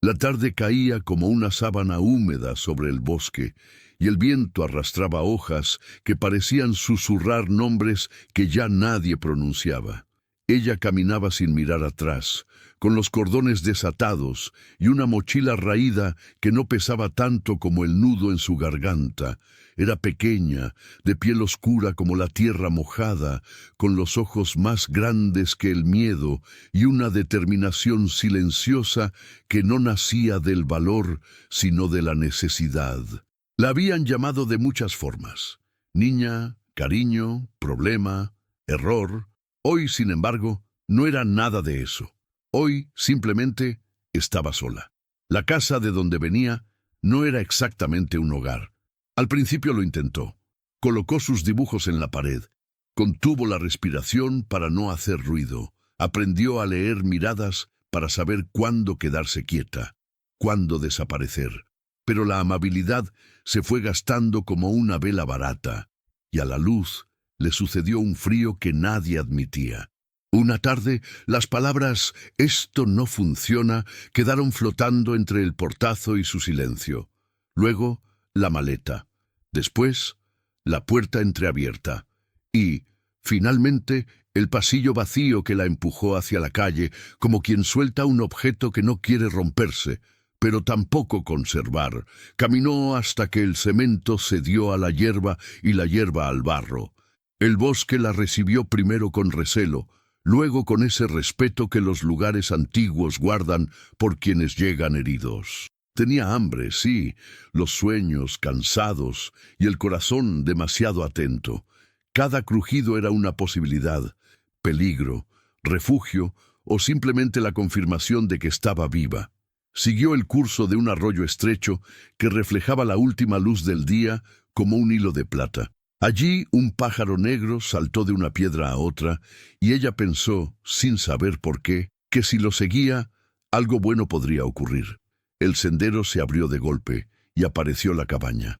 La tarde caía como una sábana húmeda sobre el bosque, y el viento arrastraba hojas que parecían susurrar nombres que ya nadie pronunciaba. Ella caminaba sin mirar atrás, con los cordones desatados y una mochila raída que no pesaba tanto como el nudo en su garganta. Era pequeña, de piel oscura como la tierra mojada, con los ojos más grandes que el miedo y una determinación silenciosa que no nacía del valor, sino de la necesidad. La habían llamado de muchas formas: niña, cariño, problema, error. Hoy, sin embargo, no era nada de eso. Hoy, simplemente, estaba sola. La casa de donde venía no era exactamente un hogar. Al principio lo intentó. Colocó sus dibujos en la pared. Contuvo la respiración para no hacer ruido. Aprendió a leer miradas para saber cuándo quedarse quieta, cuándo desaparecer. Pero la amabilidad se fue gastando como una vela barata, y a la luz le sucedió un frío que nadie admitía. Una tarde, las palabras «esto no funciona» quedaron flotando entre el portazo y su silencio. Luego, la maleta. Después, la puerta entreabierta. Y, finalmente, el pasillo vacío que la empujó hacia la calle, como quien suelta un objeto que no quiere romperse, pero tampoco conservar. Caminó hasta que el cemento cedió a la hierba y la hierba al barro. El bosque la recibió primero con recelo, luego con ese respeto que los lugares antiguos guardan por quienes llegan heridos. Tenía hambre, sí, los sueños cansados y el corazón demasiado atento. Cada crujido era una posibilidad, peligro, refugio o simplemente la confirmación de que estaba viva. Siguió el curso de un arroyo estrecho que reflejaba la última luz del día como un hilo de plata. Allí un pájaro negro saltó de una piedra a otra, y ella pensó, sin saber por qué, que si lo seguía, algo bueno podría ocurrir. El sendero se abrió de golpe, y apareció la cabaña.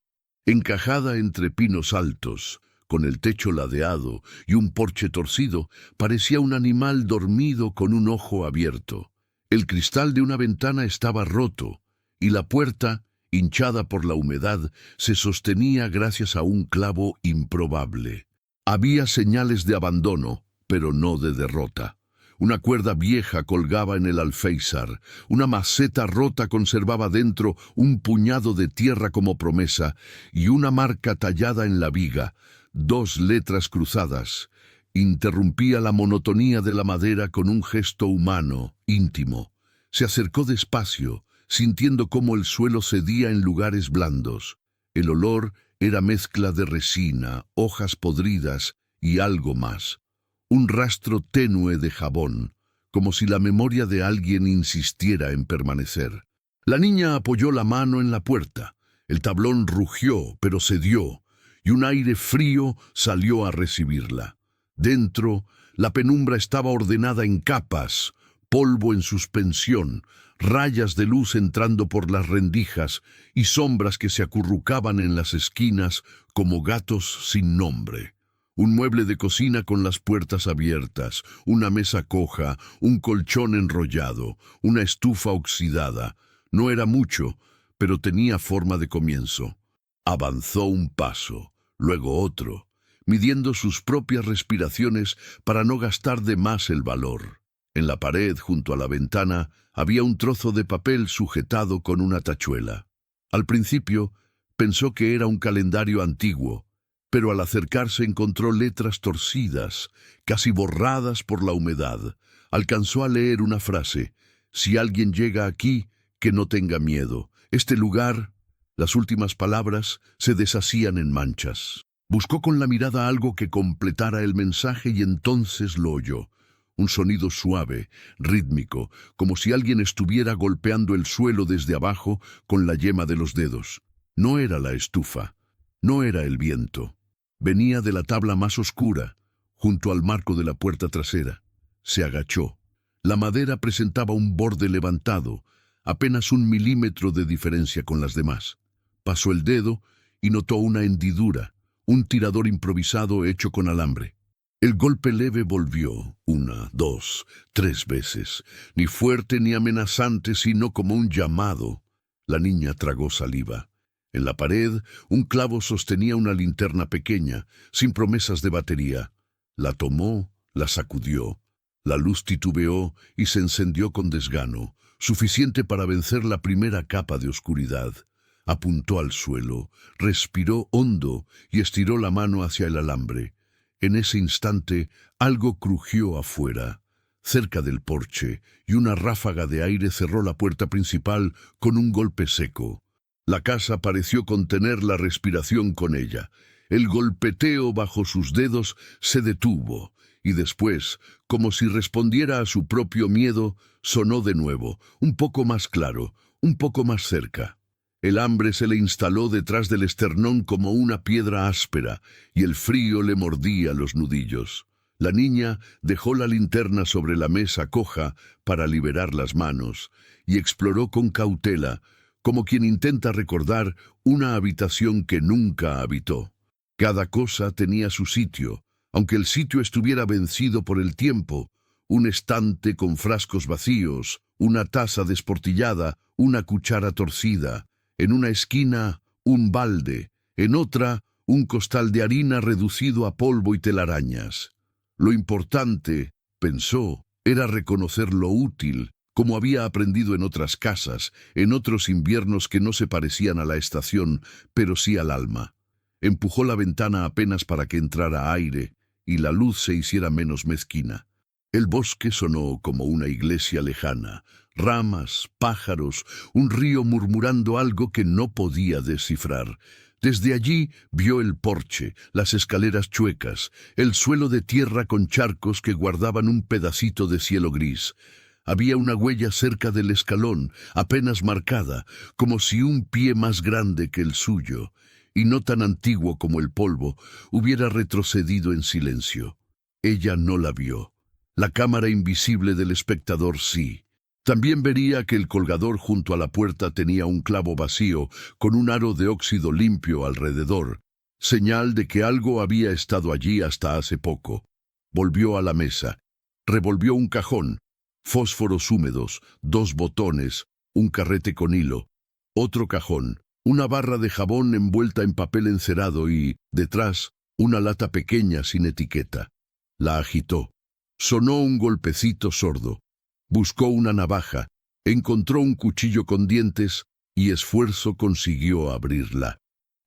Encajada entre pinos altos, con el techo ladeado y un porche torcido, parecía un animal dormido con un ojo abierto. El cristal de una ventana estaba roto, y la puerta, hinchada por la humedad, se sostenía gracias a un clavo improbable. Había señales de abandono, pero no de derrota. Una cuerda vieja colgaba en el alféizar, una maceta rota conservaba dentro un puñado de tierra como promesa, y una marca tallada en la viga, 2 letras cruzadas, interrumpía la monotonía de la madera con un gesto humano, íntimo. Se acercó despacio, sintiendo cómo el suelo cedía en lugares blandos. El olor era mezcla de resina, hojas podridas y algo más. Un rastro tenue de jabón, como si la memoria de alguien insistiera en permanecer. La niña apoyó la mano en la puerta. El tablón rugió, pero cedió, y un aire frío salió a recibirla. Dentro, la penumbra estaba ordenada en capas, polvo en suspensión, rayas de luz entrando por las rendijas y sombras que se acurrucaban en las esquinas como gatos sin nombre. Un mueble de cocina con las puertas abiertas, una mesa coja, un colchón enrollado, una estufa oxidada. No era mucho, pero tenía forma de comienzo. Avanzó un paso, luego otro, midiendo sus propias respiraciones para no gastar de más el valor. En la pared, junto a la ventana, había un trozo de papel sujetado con una tachuela. Al principio, pensó que era un calendario antiguo, pero al acercarse encontró letras torcidas, casi borradas por la humedad. Alcanzó a leer una frase: «Si alguien llega aquí, que no tenga miedo. Este lugar...». Las últimas palabras se deshacían en manchas. Buscó con la mirada algo que completara el mensaje y entonces lo oyó. Un sonido suave, rítmico, como si alguien estuviera golpeando el suelo desde abajo con la yema de los dedos. No era la estufa, no era el viento. Venía de la tabla más oscura, junto al marco de la puerta trasera. Se agachó. La madera presentaba un borde levantado, apenas 1 milímetro de diferencia con las demás. Pasó el dedo y notó una hendidura, un tirador improvisado hecho con alambre. El golpe leve volvió, una, dos, tres veces, ni fuerte ni amenazante, sino como un llamado. La niña tragó saliva. En la pared, un clavo sostenía una linterna pequeña, sin promesas de batería. La tomó, la sacudió. La luz titubeó y se encendió con desgano, suficiente para vencer la primera capa de oscuridad. Apuntó al suelo, respiró hondo y estiró la mano hacia el alambre. En ese instante, algo crujió afuera, cerca del porche, y una ráfaga de aire cerró la puerta principal con un golpe seco. La casa pareció contener la respiración con ella. El golpeteo bajo sus dedos se detuvo, y después, como si respondiera a su propio miedo, sonó de nuevo, un poco más claro, un poco más cerca. El hambre se le instaló detrás del esternón como una piedra áspera, y el frío le mordía los nudillos. La niña dejó la linterna sobre la mesa coja para liberar las manos, y exploró con cautela, como quien intenta recordar una habitación que nunca habitó. Cada cosa tenía su sitio, aunque el sitio estuviera vencido por el tiempo. Un estante con frascos vacíos, una taza desportillada, una cuchara torcida. En una esquina, un balde. En otra, un costal de harina reducido a polvo y telarañas. Lo importante, pensó, era reconocer lo útil, como había aprendido en otras casas, en otros inviernos que no se parecían a la estación, pero sí al alma. Empujó la ventana apenas para que entrara aire, y la luz se hiciera menos mezquina. El bosque sonó como una iglesia lejana, ramas, pájaros, un río murmurando algo que no podía descifrar. Desde allí vio el porche, las escaleras chuecas, el suelo de tierra con charcos que guardaban un pedacito de cielo gris. Había una huella cerca del escalón, apenas marcada, como si un pie más grande que el suyo, y no tan antiguo como el polvo, hubiera retrocedido en silencio. Ella no la vio. La cámara invisible del espectador sí. También vería que el colgador junto a la puerta tenía un clavo vacío, con un aro de óxido limpio alrededor, señal de que algo había estado allí hasta hace poco. Volvió a la mesa. Revolvió un cajón. Fósforos húmedos, 2 botones, un carrete con hilo. Otro cajón, una barra de jabón envuelta en papel encerado y, detrás, una lata pequeña sin etiqueta. La agitó. Sonó un golpecito sordo. Buscó una navaja, encontró un cuchillo con dientes y esfuerzo consiguió abrirla.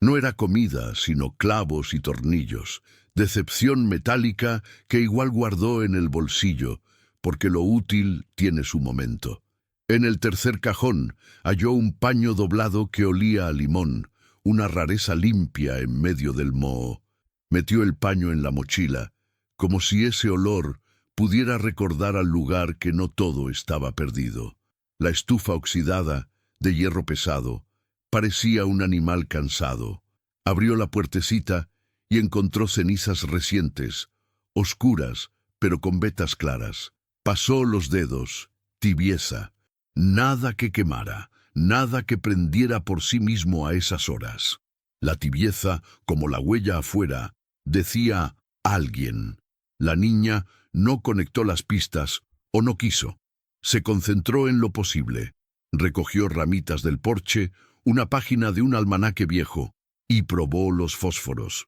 No era comida, sino clavos y tornillos, decepción metálica que igual guardó en el bolsillo, porque lo útil tiene su momento. En el tercer cajón halló un paño doblado que olía a limón, una rareza limpia en medio del moho. Metió el paño en la mochila, como si ese olor pudiera recordar al lugar que no todo estaba perdido. La estufa oxidada, de hierro pesado, parecía un animal cansado. Abrió la puertecita y encontró cenizas recientes, oscuras, pero con vetas claras. Pasó los dedos, tibieza, nada que quemara, nada que prendiera por sí mismo a esas horas. La tibieza, como la huella afuera, decía alguien. La niña no conectó las pistas, o no quiso. Se concentró en lo posible. Recogió ramitas del porche, una página de un almanaque viejo, y probó los fósforos.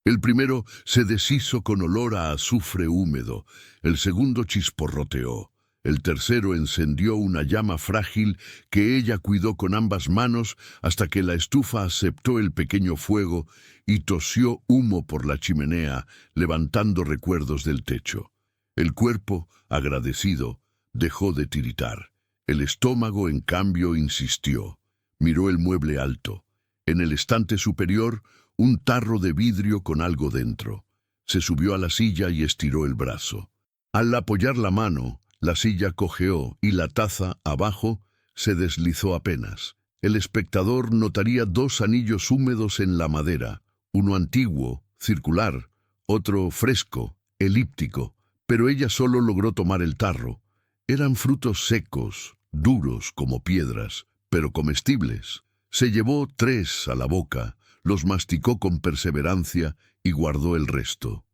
El primero se deshizo con olor a azufre húmedo, el segundo chisporroteó, el tercero encendió una llama frágil que ella cuidó con ambas manos hasta que la estufa aceptó el pequeño fuego y tosió humo por la chimenea, levantando recuerdos del techo. El cuerpo, agradecido, dejó de tiritar. El estómago, en cambio, insistió. Miró el mueble alto. En el estante superior, un tarro de vidrio con algo dentro. Se subió a la silla y estiró el brazo. Al apoyar la mano, la silla cojeó y la taza, abajo, se deslizó apenas. El espectador notaría 2 anillos húmedos en la madera, uno antiguo, circular, otro fresco, elíptico, pero ella solo logró tomar el tarro. Eran frutos secos, duros como piedras, pero comestibles. Se llevó 3 a la boca, los masticó con perseverancia y guardó el resto.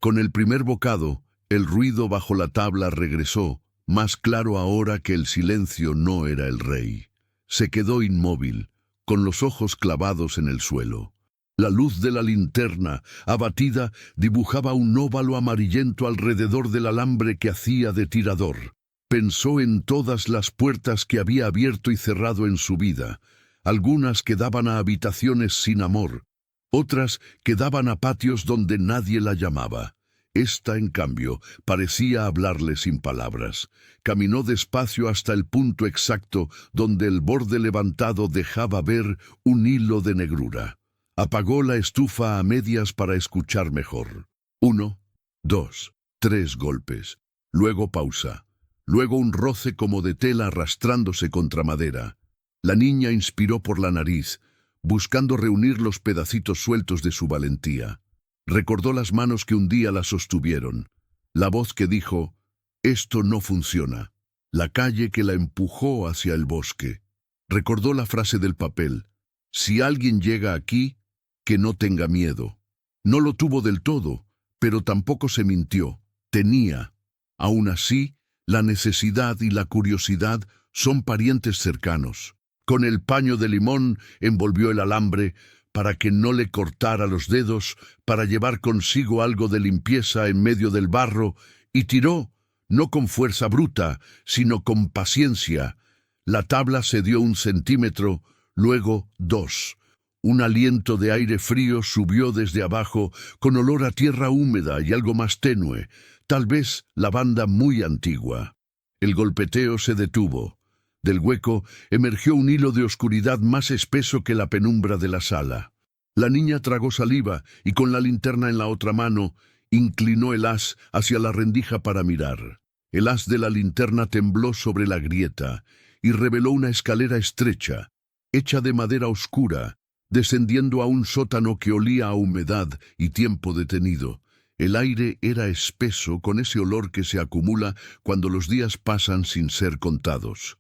Con el primer bocado, el ruido bajo la tabla regresó, más claro ahora que el silencio no era el rey. Se quedó inmóvil, con los ojos clavados en el suelo. La luz de la linterna, abatida, dibujaba un óvalo amarillento alrededor del alambre que hacía de tirador. Pensó en todas las puertas que había abierto y cerrado en su vida, algunas que daban a habitaciones sin amor, otras que daban a patios donde nadie la llamaba. Esta, en cambio, parecía hablarle sin palabras. Caminó despacio hasta el punto exacto donde el borde levantado dejaba ver un hilo de negrura. Apagó la estufa a medias para escuchar mejor. 1, 2, 3 golpes. Luego pausa. Luego un roce como de tela arrastrándose contra madera. La niña inspiró por la nariz, buscando reunir los pedacitos sueltos de su valentía. Recordó las manos que un día la sostuvieron, la voz que dijo, «Esto no funciona», la calle que la empujó hacia el bosque. Recordó la frase del papel, «Si alguien llega aquí, que no tenga miedo». No lo tuvo del todo, pero tampoco se mintió, tenía. Aún así, la necesidad y la curiosidad son parientes cercanos. Con el paño de limón envolvió el alambre para que no le cortara los dedos, para llevar consigo algo de limpieza en medio del barro, y tiró, no con fuerza bruta, sino con paciencia. La tabla cedió 1 centímetro, luego 2. Un aliento de aire frío subió desde abajo, con olor a tierra húmeda y algo más tenue, tal vez lavanda muy antigua. El golpeteo se detuvo. Del hueco emergió un hilo de oscuridad más espeso que la penumbra de la sala. La niña tragó saliva y con la linterna en la otra mano, inclinó el haz hacia la rendija para mirar. El haz de la linterna tembló sobre la grieta y reveló una escalera estrecha, hecha de madera oscura, descendiendo a un sótano que olía a humedad y tiempo detenido. El aire era espeso con ese olor que se acumula cuando los días pasan sin ser contados.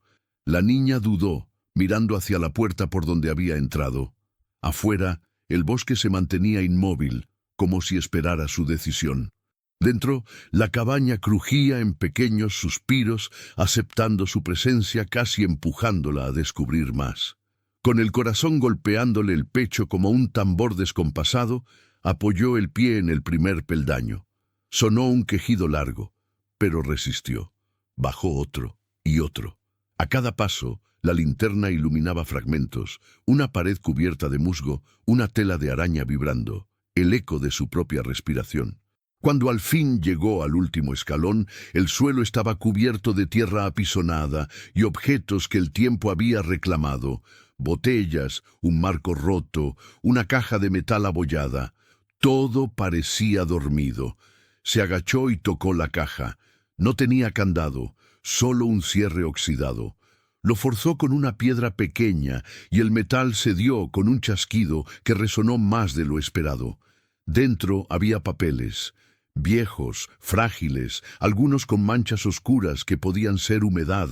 La niña dudó, mirando hacia la puerta por donde había entrado. Afuera, el bosque se mantenía inmóvil, como si esperara su decisión. Dentro, la cabaña crujía en pequeños suspiros, aceptando su presencia, casi empujándola a descubrir más. Con el corazón golpeándole el pecho como un tambor descompasado, apoyó el pie en el primer peldaño. Sonó un quejido largo, pero resistió. Bajó otro y otro. A cada paso, la linterna iluminaba fragmentos, una pared cubierta de musgo, una tela de araña vibrando, el eco de su propia respiración. Cuando al fin llegó al último escalón, el suelo estaba cubierto de tierra apisonada y objetos que el tiempo había reclamado, botellas, un marco roto, una caja de metal abollada. Todo parecía dormido. Se agachó y tocó la caja. No tenía candado, solo un cierre oxidado. Lo forzó con una piedra pequeña y el metal cedió con un chasquido que resonó más de lo esperado. Dentro había papeles, viejos, frágiles, algunos con manchas oscuras que podían ser humedad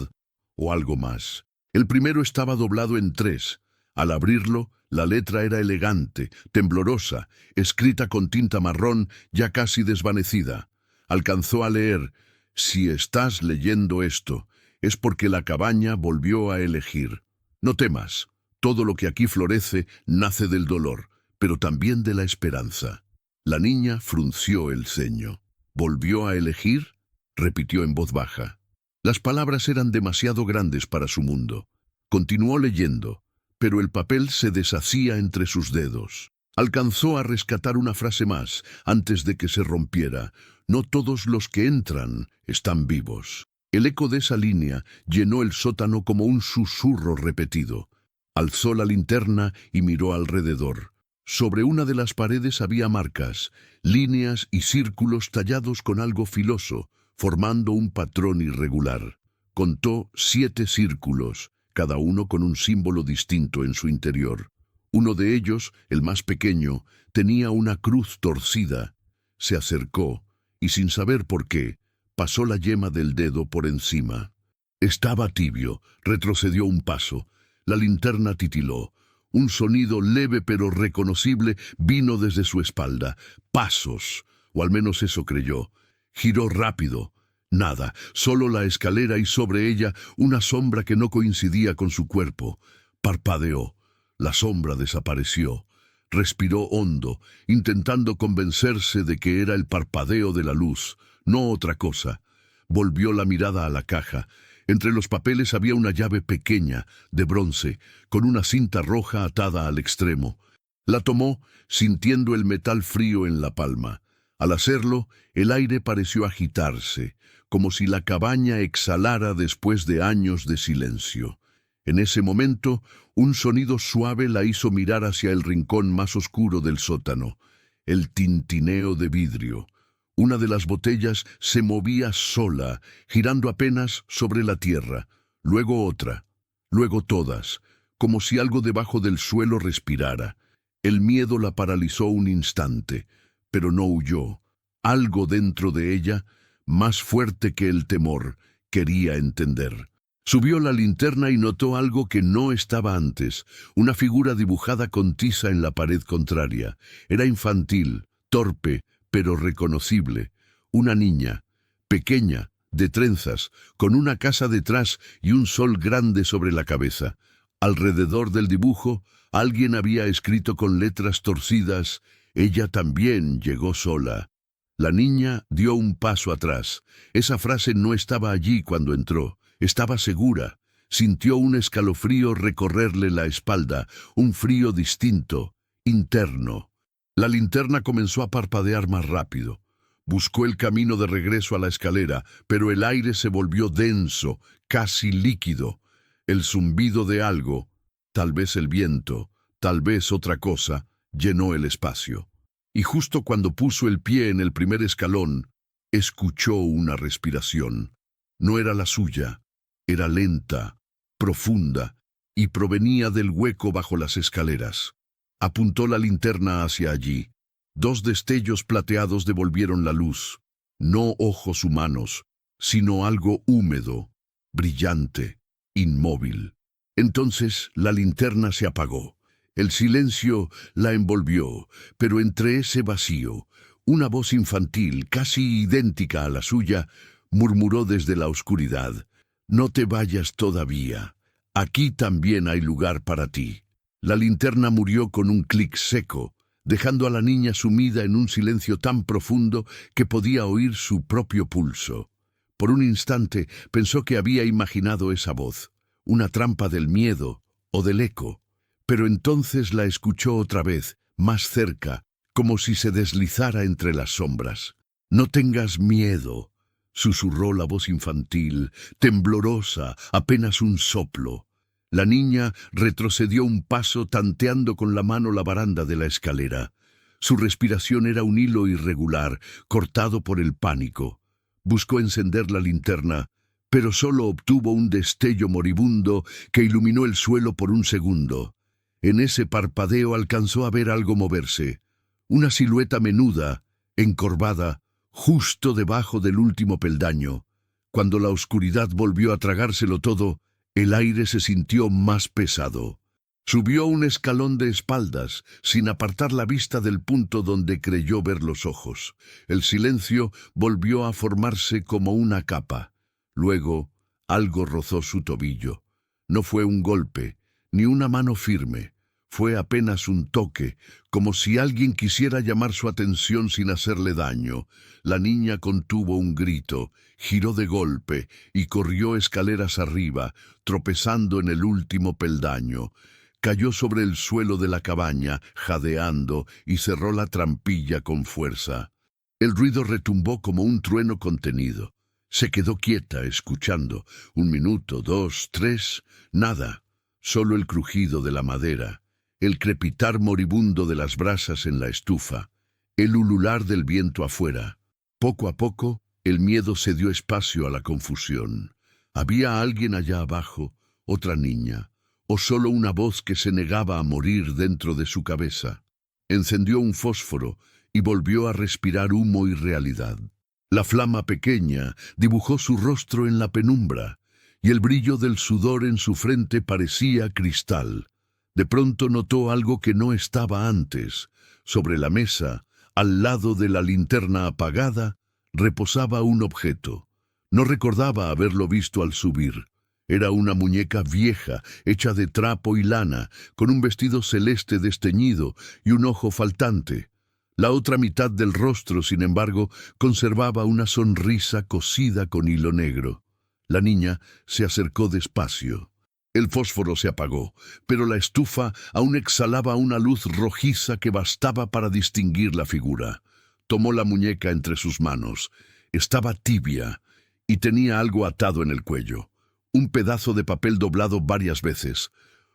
o algo más. El primero estaba doblado en 3. Al abrirlo, la letra era elegante, temblorosa, escrita con tinta marrón ya casi desvanecida. Alcanzó a leer: «Si estás leyendo esto, es porque la cabaña volvió a elegir. No temas, todo lo que aquí florece nace del dolor, pero también de la esperanza». La niña frunció el ceño. «¿Volvió a elegir?», repitió en voz baja. Las palabras eran demasiado grandes para su mundo. Continuó leyendo, pero el papel se deshacía entre sus dedos. Alcanzó a rescatar una frase más antes de que se rompiera: «No todos los que entran están vivos». El eco de esa línea llenó el sótano como un susurro repetido. Alzó la linterna y miró alrededor. Sobre una de las paredes había marcas, líneas y círculos tallados con algo filoso, formando un patrón irregular. Contó 7 círculos, cada uno con un símbolo distinto en su interior. Uno de ellos, el más pequeño, tenía una cruz torcida. Se acercó y, sin saber por qué, pasó la yema del dedo por encima. Estaba tibio, retrocedió un paso. La linterna titiló. Un sonido leve pero reconocible vino desde su espalda. Pasos. o al menos eso creyó. Giró rápido. Nada, solo la escalera y sobre ella una sombra que no coincidía con su cuerpo. Parpadeó. La sombra desapareció. Respiró hondo, intentando convencerse de que era el parpadeo de la luz, no otra cosa. Volvió la mirada a la caja. Entre los papeles había una llave pequeña, de bronce, con una cinta roja atada al extremo. La tomó, sintiendo el metal frío en la palma. Al hacerlo, el aire pareció agitarse, como si la cabaña exhalara después de años de silencio. En ese momento, un sonido suave la hizo mirar hacia el rincón más oscuro del sótano. El tintineo de vidrio. Una de las botellas se movía sola, girando apenas sobre la tierra. Luego otra. Luego todas, como si algo debajo del suelo respirara. El miedo la paralizó un instante, pero no huyó. Algo dentro de ella, más fuerte que el temor, quería entender. Subió la linterna y notó algo que no estaba antes, una figura dibujada con tiza en la pared contraria. Era infantil, torpe, pero reconocible. Una niña, pequeña, de trenzas, con una casa detrás y un sol grande sobre la cabeza. Alrededor del dibujo, alguien había escrito con letras torcidas: «Ella también llegó sola». La niña dio un paso atrás. Esa frase no estaba allí cuando entró. Estaba segura. Sintió un escalofrío recorrerle la espalda, un frío distinto, interno. La linterna comenzó a parpadear más rápido. Buscó el camino de regreso a la escalera, pero el aire se volvió denso, casi líquido. El zumbido de algo, tal vez el viento, tal vez otra cosa, llenó el espacio. Y justo cuando puso el pie en el primer escalón, escuchó una respiración. No era la suya, era lenta, profunda, y provenía del hueco bajo las escaleras. Apuntó la linterna hacia allí. 2 destellos plateados devolvieron la luz. No ojos humanos, sino algo húmedo, brillante, inmóvil. Entonces la linterna se apagó. El silencio la envolvió, pero entre ese vacío, una voz infantil, casi idéntica a la suya, murmuró desde la oscuridad: «No te vayas todavía. Aquí también hay lugar para ti». La linterna murió con un clic seco, dejando a la niña sumida en un silencio tan profundo que podía oír su propio pulso. Por un instante pensó que había imaginado esa voz, una trampa del miedo o del eco. Pero entonces la escuchó otra vez, más cerca, como si se deslizara entre las sombras. «No tengas miedo», susurró la voz infantil, temblorosa, apenas un soplo. La niña retrocedió un paso tanteando con la mano la baranda de la escalera. Su respiración era un hilo irregular, cortado por el pánico. Buscó encender la linterna, pero solo obtuvo un destello moribundo que iluminó el suelo por un segundo. En ese parpadeo alcanzó a ver algo moverse. Una silueta menuda, encorvada, justo debajo del último peldaño. Cuando la oscuridad volvió a tragárselo todo, el aire se sintió más pesado. Subió un escalón de espaldas, sin apartar la vista del punto donde creyó ver los ojos. El silencio volvió a formarse como una capa. Luego, algo rozó su tobillo. No fue un golpe, ni una mano firme. Fue apenas un toque, como si alguien quisiera llamar su atención sin hacerle daño. La niña contuvo un grito, giró de golpe y corrió escaleras arriba, tropezando en el último peldaño. Cayó sobre el suelo de la cabaña, jadeando, y cerró la trampilla con fuerza. El ruido retumbó como un trueno contenido. Se quedó quieta, escuchando. 1 minuto, 2, 3, nada. Solo el crujido de la madera, el crepitar moribundo de las brasas en la estufa, el ulular del viento afuera. Poco a poco, el miedo cedió espacio a la confusión. ¿Había alguien allá abajo, otra niña, o solo una voz que se negaba a morir dentro de su cabeza? Encendió un fósforo y volvió a respirar humo y realidad. La flama pequeña dibujó su rostro en la penumbra, y el brillo del sudor en su frente parecía cristal. De pronto notó algo que no estaba antes. Sobre la mesa, Al lado de la linterna apagada reposaba un objeto. No recordaba haberlo visto al subir. Era una muñeca vieja, hecha de trapo y lana, con un vestido celeste desteñido y un ojo faltante. La otra mitad del rostro, sin embargo, conservaba una sonrisa cosida con hilo negro. La niña se acercó despacio. El fósforo se apagó, pero la estufa aún exhalaba una luz rojiza que bastaba para distinguir la figura. Tomó la muñeca entre sus manos. Estaba tibia y tenía algo atado en el cuello. Un pedazo de papel doblado varias veces.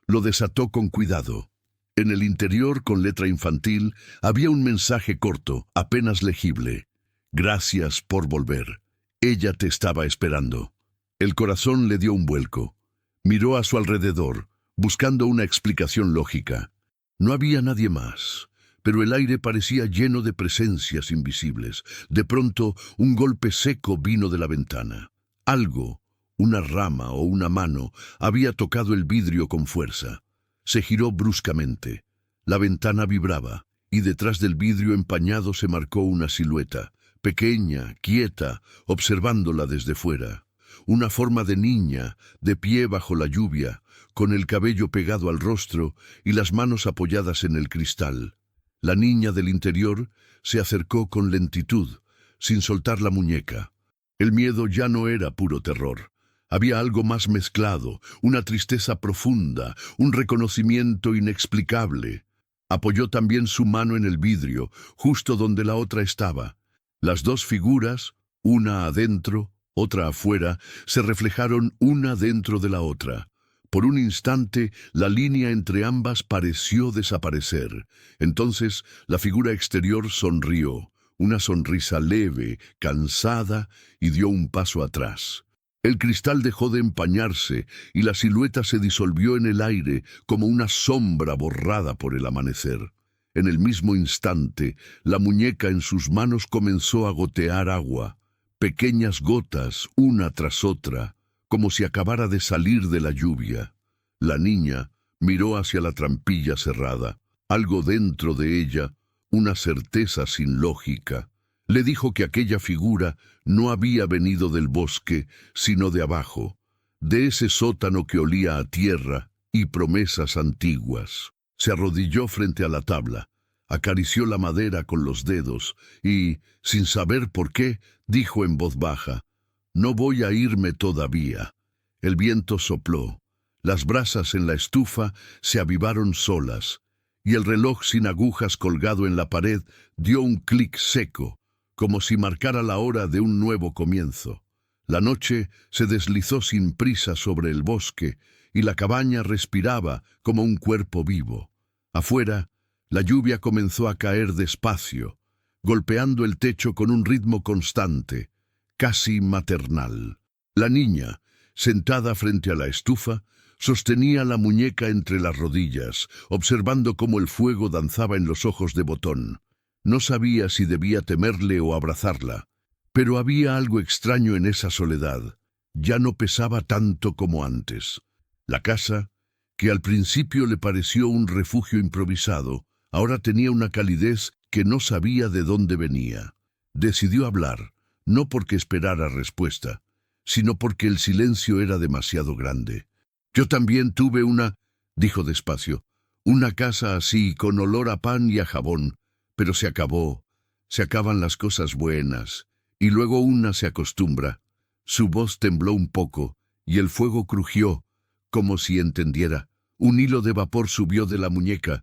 Lo desató con cuidado. En el interior, con letra infantil, había un mensaje corto, apenas legible. Gracias por volver. Ella te estaba esperando. El corazón le dio un vuelco. Miró a su alrededor, buscando una explicación lógica. No había nadie más, pero el aire parecía lleno de presencias invisibles. De pronto, un golpe seco vino de la ventana. Algo, una rama o una mano, había tocado el vidrio con fuerza. Se giró bruscamente. La ventana vibraba, y detrás del vidrio empañado se marcó una silueta, pequeña, quieta, observándola desde fuera. Una forma de niña, de pie bajo la lluvia, con el cabello pegado al rostro y las manos apoyadas en el cristal. La niña del interior se acercó con lentitud, sin soltar la muñeca. El miedo ya no era puro terror. Había algo más mezclado, una tristeza profunda, un reconocimiento inexplicable. Apoyó también su mano en el vidrio, justo donde la otra estaba. Las dos figuras, una adentro, otra afuera, se reflejaron una dentro de la otra. Por un instante, la línea entre ambas pareció desaparecer. Entonces, la figura exterior sonrió, una sonrisa leve, cansada, y dio un paso atrás. El cristal dejó de empañarse y la silueta se disolvió en el aire como una sombra borrada por el amanecer. En el mismo instante, la muñeca en sus manos comenzó a gotear agua. Pequeñas gotas, una tras otra, como si acabara de salir de la lluvia. La niña miró hacia la trampilla cerrada. Algo dentro de ella, una certeza sin lógica, le dijo que aquella figura no había venido del bosque, sino de abajo, de ese sótano que olía a tierra y promesas antiguas. Se arrodilló frente a la tabla, acarició la madera con los dedos y, sin saber por qué, dijo en voz baja: «No voy a irme todavía». El viento sopló, las brasas en la estufa se avivaron solas, y el reloj sin agujas colgado en la pared dio un clic seco, como si marcara la hora de un nuevo comienzo. La noche se deslizó sin prisa sobre el bosque, y la cabaña respiraba como un cuerpo vivo. Afuera, la lluvia comenzó a caer despacio, golpeando el techo con un ritmo constante, casi maternal. La niña, sentada frente a la estufa, sostenía la muñeca entre las rodillas, observando cómo el fuego danzaba en los ojos de Botón. No sabía si debía temerle o abrazarla, pero había algo extraño en esa soledad. Ya no pesaba tanto como antes. La casa, que al principio le pareció un refugio improvisado, ahora tenía una calidez que no sabía de dónde venía. Decidió hablar, no porque esperara respuesta, sino porque el silencio era demasiado grande. «Yo también tuve dijo despacio, «una casa así, con olor a pan y a jabón, pero se acabó. Se acaban las cosas buenas, y luego una se acostumbra». Su voz tembló un poco, y el fuego crujió, como si entendiera. Un hilo de vapor subió de la muñeca.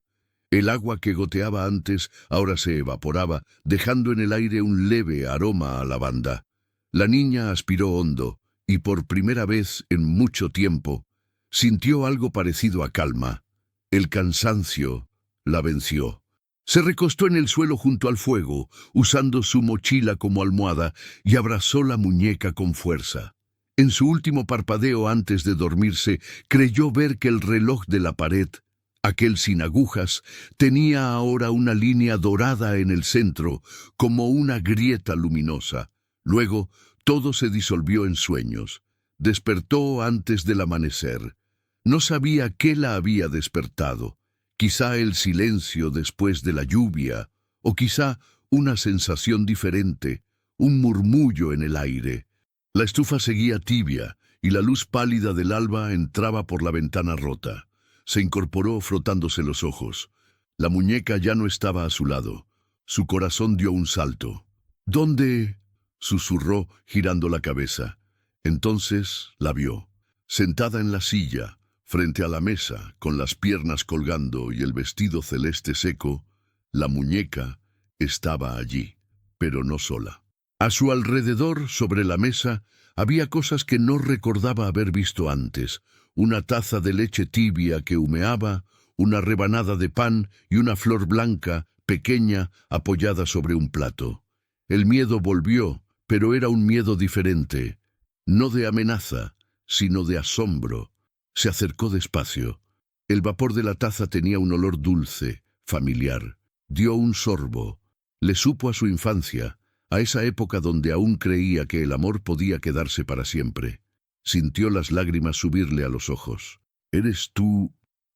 El agua que goteaba antes ahora se evaporaba, dejando en el aire un leve aroma a lavanda. La niña aspiró hondo, y por primera vez en mucho tiempo, sintió algo parecido a calma. El cansancio la venció. Se recostó en el suelo junto al fuego, usando su mochila como almohada, y abrazó la muñeca con fuerza. En su último parpadeo antes de dormirse, creyó ver que el reloj de la pared, aquel sin agujas, tenía ahora una línea dorada en el centro, como una grieta luminosa. Luego, todo se disolvió en sueños. Despertó antes del amanecer. No sabía qué la había despertado. Quizá el silencio después de la lluvia, o quizá una sensación diferente, un murmullo en el aire. La estufa seguía tibia y la luz pálida del alba entraba por la ventana rota. Se incorporó frotándose los ojos. La muñeca ya no estaba a su lado. Su corazón dio un salto. ¿Dónde? Susurró, girando la cabeza. Entonces la vio, sentada en la silla, frente a la mesa, con las piernas colgando y el vestido celeste seco. La muñeca estaba allí, pero no sola. A su alrededor, sobre la mesa, había cosas que no recordaba haber visto antes. Una taza de leche tibia que humeaba, una rebanada de pan y una flor blanca, pequeña, apoyada sobre un plato. El miedo volvió, pero era un miedo diferente. No de amenaza, sino de asombro. Se acercó despacio. El vapor de la taza tenía un olor dulce, familiar. Dio un sorbo. Le supo a su infancia, a esa época donde aún creía que el amor podía quedarse para siempre. Sintió las lágrimas subirle a los ojos. ¿Eres tú?,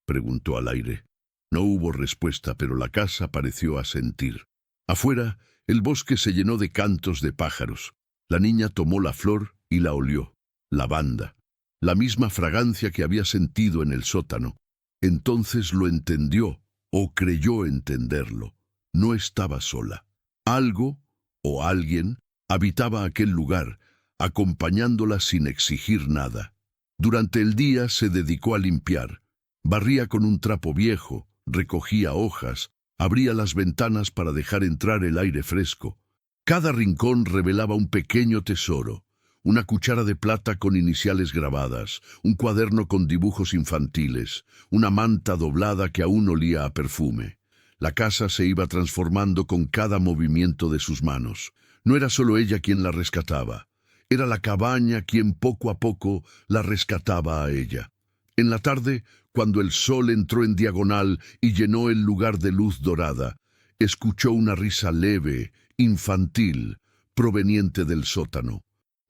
preguntó al aire. No hubo respuesta, pero la casa pareció asentir. Afuera, el bosque se llenó de cantos de pájaros. La niña tomó la flor y la olió. Lavanda. La misma fragancia que había sentido en el sótano. Entonces lo entendió, o creyó entenderlo. No estaba sola. Algo, o alguien, habitaba aquel lugar, acompañándola sin exigir nada. Durante el día se dedicó a limpiar. Barría con un trapo viejo, recogía hojas, abría las ventanas para dejar entrar el aire fresco. Cada rincón revelaba un pequeño tesoro. Una cuchara de plata con iniciales grabadas, un cuaderno con dibujos infantiles, una manta doblada que aún olía a perfume. La casa se iba transformando con cada movimiento de sus manos. No era solo ella quien la rescataba. Era la cabaña quien poco a poco la rescataba a ella. En la tarde, cuando el sol entró en diagonal y llenó el lugar de luz dorada, escuchó una risa leve, infantil, proveniente del sótano.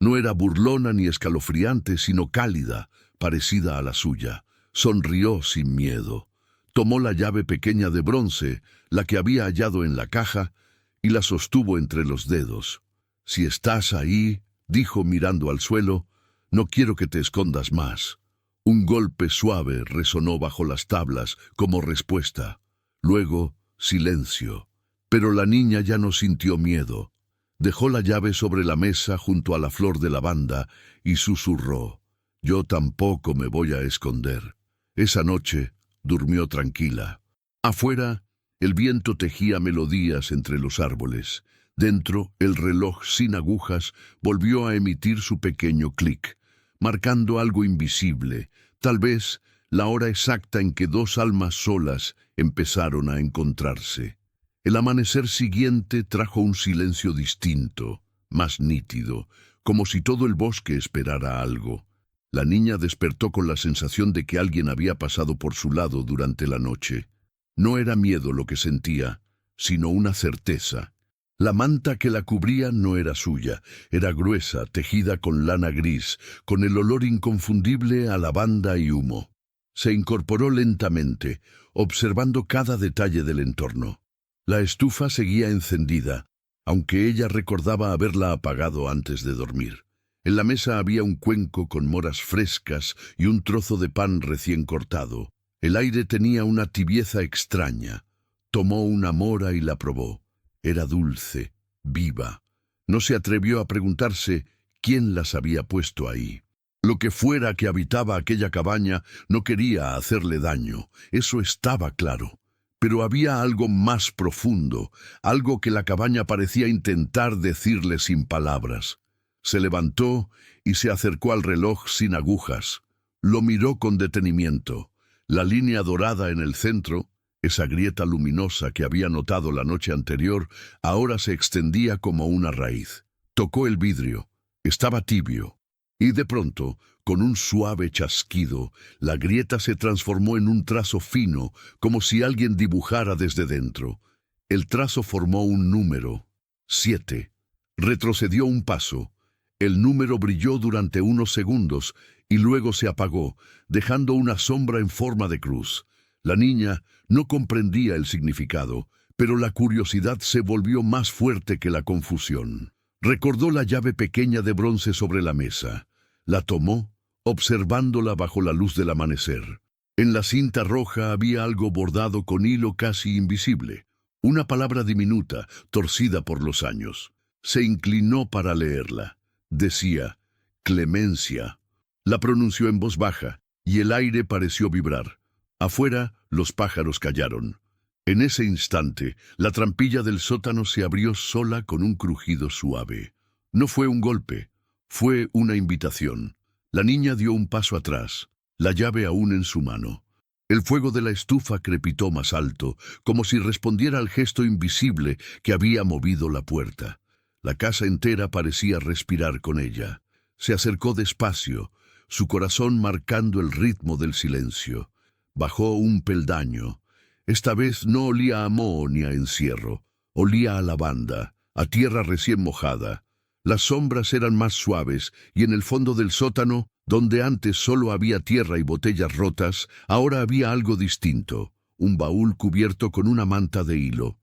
No era burlona ni escalofriante, sino cálida, parecida a la suya. Sonrió sin miedo. Tomó la llave pequeña de bronce, la que había hallado en la caja, y la sostuvo entre los dedos. «Si estás ahí», dijo mirando al suelo, «no quiero que te escondas más». Un golpe suave resonó bajo las tablas como respuesta. Luego, silencio. Pero la niña ya no sintió miedo. Dejó la llave sobre la mesa junto a la flor de lavanda y susurró: «Yo tampoco me voy a esconder». Esa noche durmió tranquila. Afuera, el viento tejía melodías entre los árboles. Dentro, el reloj sin agujas volvió a emitir su pequeño clic, marcando algo invisible, tal vez la hora exacta en que dos almas solas empezaron a encontrarse. El amanecer siguiente trajo un silencio distinto, más nítido, como si todo el bosque esperara algo. La niña despertó con la sensación de que alguien había pasado por su lado durante la noche. No era miedo lo que sentía, sino una certeza. La manta que la cubría no era suya, era gruesa, tejida con lana gris, con el olor inconfundible a lavanda y humo. Se incorporó lentamente, observando cada detalle del entorno. La estufa seguía encendida, aunque ella recordaba haberla apagado antes de dormir. En la mesa había un cuenco con moras frescas y un trozo de pan recién cortado. El aire tenía una tibieza extraña. Tomó una mora y la probó. Era dulce, viva. No se atrevió a preguntarse quién las había puesto ahí. Lo que fuera que habitaba aquella cabaña no quería hacerle daño, eso estaba claro. Pero había algo más profundo, algo que la cabaña parecía intentar decirle sin palabras. Se levantó y se acercó al reloj sin agujas. Lo miró con detenimiento. La línea dorada en el centro, esa grieta luminosa que había notado la noche anterior, ahora se extendía como una raíz. Tocó el vidrio. Estaba tibio. Y de pronto, con un suave chasquido, la grieta se transformó en un trazo fino, como si alguien dibujara desde dentro. El trazo formó un número: 7. Retrocedió un paso. El número brilló durante unos segundos y luego se apagó, dejando una sombra en forma de cruz. La niña no comprendía el significado, pero la curiosidad se volvió más fuerte que la confusión. Recordó la llave pequeña de bronce sobre la mesa. La tomó, observándola bajo la luz del amanecer. En la cinta roja había algo bordado con hilo casi invisible. Una palabra diminuta, torcida por los años. Se inclinó para leerla. Decía, Clemencia. La pronunció en voz baja, y el aire pareció vibrar. Afuera, los pájaros callaron. En ese instante, la trampilla del sótano se abrió sola con un crujido suave. No fue un golpe, fue una invitación. La niña dio un paso atrás, la llave aún en su mano. El fuego de la estufa crepitó más alto, como si respondiera al gesto invisible que había movido la puerta. La casa entera parecía respirar con ella. Se acercó despacio, su corazón marcando el ritmo del silencio. Bajó un peldaño. Esta vez no olía a moho ni a encierro. Olía a lavanda, a tierra recién mojada. Las sombras eran más suaves y en el fondo del sótano, donde antes solo había tierra y botellas rotas, ahora había algo distinto, un baúl cubierto con una manta de hilo.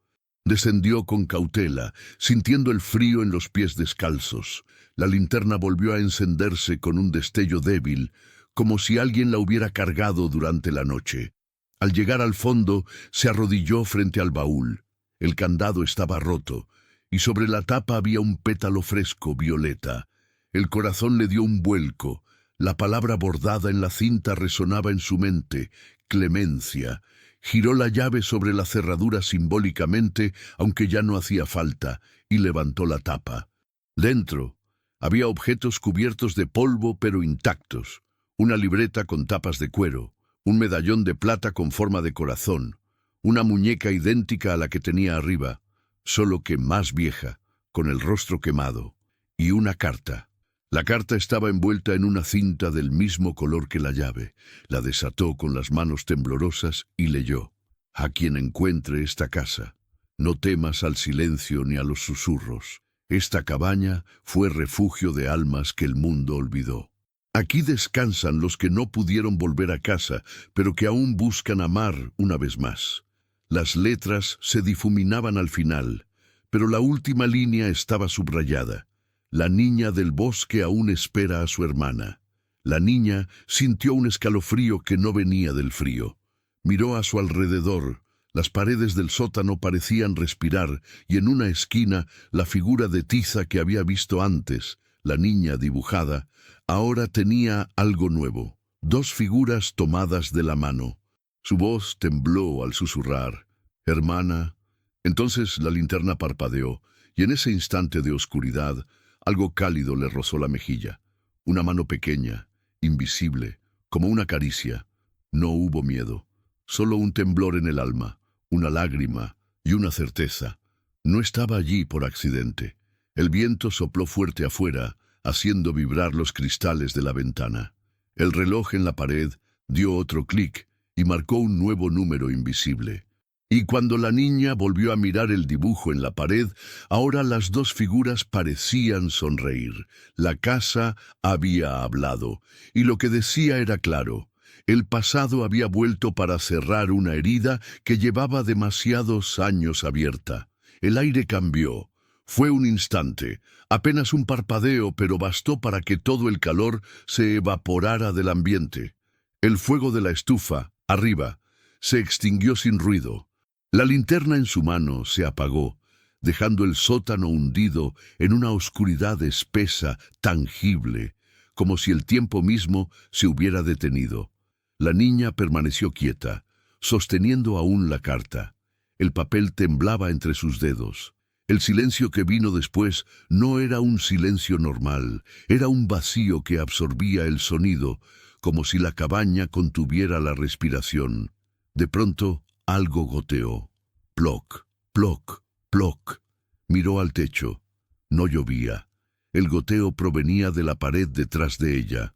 Descendió con cautela, sintiendo el frío en los pies descalzos. La linterna volvió a encenderse con un destello débil, como si alguien la hubiera cargado durante la noche. Al llegar al fondo, se arrodilló frente al baúl. El candado estaba roto, y sobre la tapa había un pétalo fresco, violeta. El corazón le dio un vuelco. La palabra bordada en la cinta resonaba en su mente, clemencia. Giró la llave sobre la cerradura simbólicamente, aunque ya no hacía falta, y levantó la tapa. Dentro había objetos cubiertos de polvo pero intactos. Una libreta con tapas de cuero, un medallón de plata con forma de corazón, una muñeca idéntica a la que tenía arriba, solo que más vieja, con el rostro quemado, y una carta. La carta estaba envuelta en una cinta del mismo color que la llave. La desató con las manos temblorosas y leyó: «A quien encuentre esta casa, no temas al silencio ni a los susurros. Esta cabaña fue refugio de almas que el mundo olvidó. Aquí descansan los que no pudieron volver a casa, pero que aún buscan amar una vez más». Las letras se difuminaban al final, pero la última línea estaba subrayada. La niña del bosque aún espera a su hermana. La niña sintió un escalofrío que no venía del frío. Miró a su alrededor. Las paredes del sótano parecían respirar, y en una esquina la figura de tiza que había visto antes, la niña dibujada, ahora tenía algo nuevo. Dos figuras tomadas de la mano. Su voz tembló al susurrar: «Hermana». Entonces la linterna parpadeó, y en ese instante de oscuridad, algo cálido le rozó la mejilla. Una mano pequeña, invisible, como una caricia. No hubo miedo, solo un temblor en el alma, una lágrima y una certeza. No estaba allí por accidente. El viento sopló fuerte afuera, haciendo vibrar los cristales de la ventana. El reloj en la pared dio otro clic y marcó un nuevo número invisible. Y cuando la niña volvió a mirar el dibujo en la pared, ahora las dos figuras parecían sonreír. La casa había hablado, y lo que decía era claro. El pasado había vuelto para cerrar una herida que llevaba demasiados años abierta. El aire cambió. Fue un instante, apenas un parpadeo, pero bastó para que todo el calor se evaporara del ambiente. El fuego de la estufa, arriba, se extinguió sin ruido. La linterna en su mano se apagó, dejando el sótano hundido en una oscuridad espesa, tangible, como si el tiempo mismo se hubiera detenido. La niña permaneció quieta, sosteniendo aún la carta. El papel temblaba entre sus dedos. El silencio que vino después no era un silencio normal, era un vacío que absorbía el sonido, como si la cabaña contuviera la respiración. De pronto, algo goteó. Ploc, ploc, ploc. Miró al techo. No llovía. El goteo provenía de la pared detrás de ella.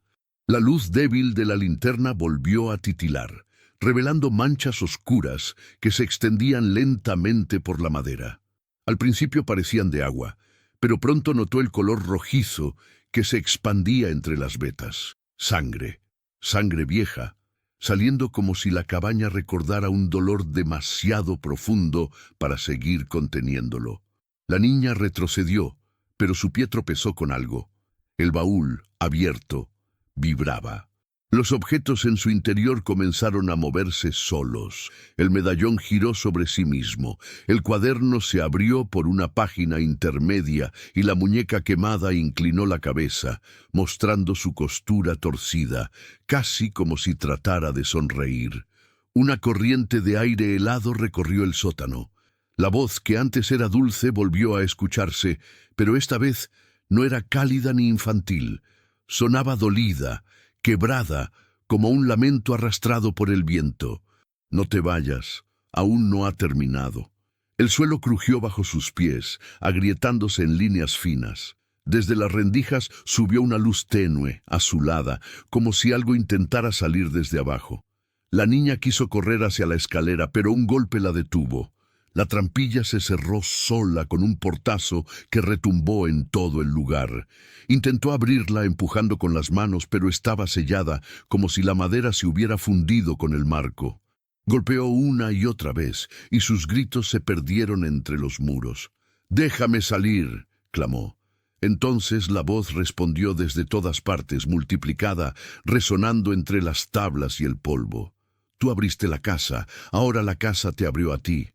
La luz débil de la linterna volvió a titilar, revelando manchas oscuras que se extendían lentamente por la madera. Al principio parecían de agua, pero pronto notó el color rojizo que se expandía entre las vetas. Sangre, sangre vieja. saliendo como si la cabaña recordara un dolor demasiado profundo para seguir conteniéndolo. La niña retrocedió, pero su pie tropezó con algo. El baúl, abierto, vibraba. Los objetos en su interior comenzaron a moverse solos. El medallón giró sobre sí mismo. El cuaderno se abrió por una página intermedia y la muñeca quemada inclinó la cabeza, mostrando su costura torcida, casi como si tratara de sonreír. Una corriente de aire helado recorrió el sótano. La voz, que antes era dulce, volvió a escucharse, pero esta vez no era cálida ni infantil. Sonaba dolida, quebrada, como un lamento arrastrado por el viento. No te vayas, aún no ha terminado. El suelo crujió bajo sus pies, agrietándose en líneas finas. Desde las rendijas subió una luz tenue, azulada, como si algo intentara salir desde abajo. La niña quiso correr hacia la escalera, pero un golpe la detuvo. La trampilla se cerró sola con un portazo que retumbó en todo el lugar. Intentó abrirla empujando con las manos, pero estaba sellada, como si la madera se hubiera fundido con el marco. Golpeó una y otra vez, y sus gritos se perdieron entre los muros. «¡Déjame salir!», clamó. Entonces la voz respondió desde todas partes, multiplicada, resonando entre las tablas y el polvo. «Tú abriste la casa, ahora la casa te abrió a ti».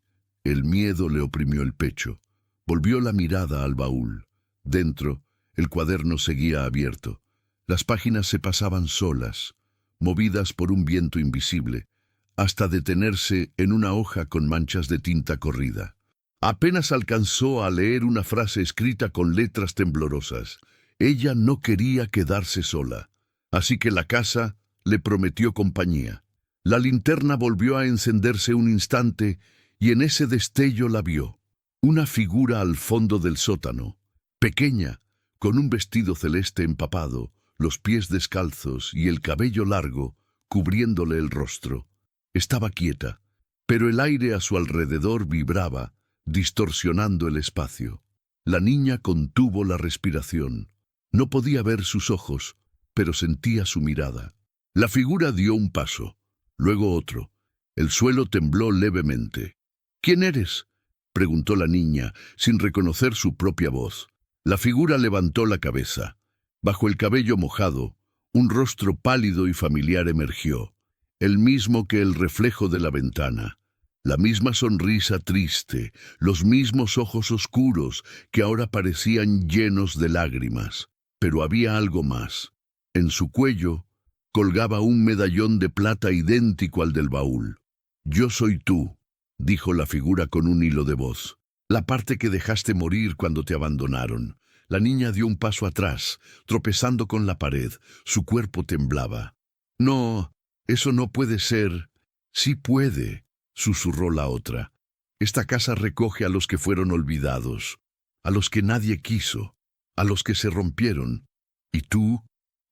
El miedo le oprimió el pecho. Volvió la mirada al baúl. Dentro, el cuaderno seguía abierto. Las páginas se pasaban solas, movidas por un viento invisible, hasta detenerse en una hoja con manchas de tinta corrida. Apenas alcanzó a leer una frase escrita con letras temblorosas. Ella no quería quedarse sola, así que la casa le prometió compañía. La linterna volvió a encenderse un instante y en ese destello la vio. Una figura al fondo del sótano, pequeña, con un vestido celeste empapado, los pies descalzos y el cabello largo, cubriéndole el rostro. Estaba quieta, pero el aire a su alrededor vibraba, distorsionando el espacio. La niña contuvo la respiración. No podía ver sus ojos, pero sentía su mirada. La figura dio un paso, luego otro. El suelo tembló levemente. «¿Quién eres?», preguntó la niña, sin reconocer su propia voz. La figura levantó la cabeza. Bajo el cabello mojado, un rostro pálido y familiar emergió, el mismo que el reflejo de la ventana. La misma sonrisa triste, los mismos ojos oscuros que ahora parecían llenos de lágrimas. Pero había algo más. En su cuello colgaba un medallón de plata idéntico al del baúl. «Yo soy tú», dijo la figura con un hilo de voz. «La parte que dejaste morir cuando te abandonaron». La niña dio un paso atrás, tropezando con la pared. Su cuerpo temblaba. «No, eso no puede ser». «Sí puede», susurró la otra. «Esta casa recoge a los que fueron olvidados, a los que nadie quiso, a los que se rompieron. Y tú